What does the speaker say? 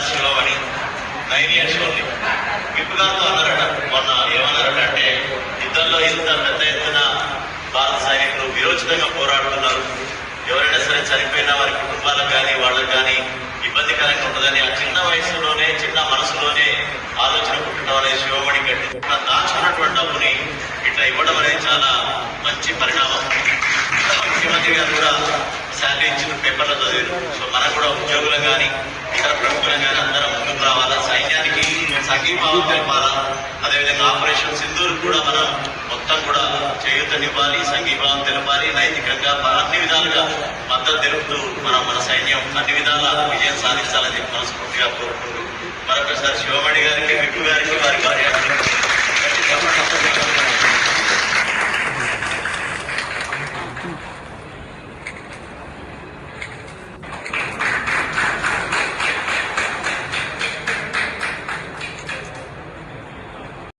Sivamani 9 years only. Whip గారితో అన్నారట మొన్న, ఏమన్నారట అంటే, యుద్ధంలో ఇంత పెద్ద ఎత్తున భారత సైనికులు విరోచితంగా పోరాడుతున్నారు, ఎవరైనా సరే చనిపోయినా వారి కుటుంబాలకు కానీ వాళ్ళకు కానీ ఇబ్బందికరంగా ఉంటుందని ఆ చిన్న వయసులోనే, చిన్న మనసులోనే ఆలోచన పుట్టడం అనేది శివమణి గట్టి దాచుకున్నటువంటి డబ్బుని ఇట్లా ఇవ్వడం అనేది చాలా మంచి పరిణామం. ముఖ్యమంత్రి గారు కూడా శాలరీ ఇచ్చిన పేపర్లో చదివారు. సో మనకు కూడా ఉద్యోగులు కానీ ఇతర ప్రముఖులు కానీ అందరం ముందుకు రావాలా, సైన్యానికి సంఘీభావం తెలపాలా. అదేవిధంగా ఆపరేషన్ సింధూర్ కూడా మనం మొత్తం కూడా చేయూతనివ్వాలి, సంఘీభావం తెలపాలి, నైతికంగా అన్ని విధాలుగా మద్దతు తెలుపుతూ మన సైన్యం అన్ని విధాల విజయం సాధించాలని మనస్ఫూర్తిగా కోరుకుంటూ మరొకసారి శివమణి గారికి, విప్పు గారికి, వారి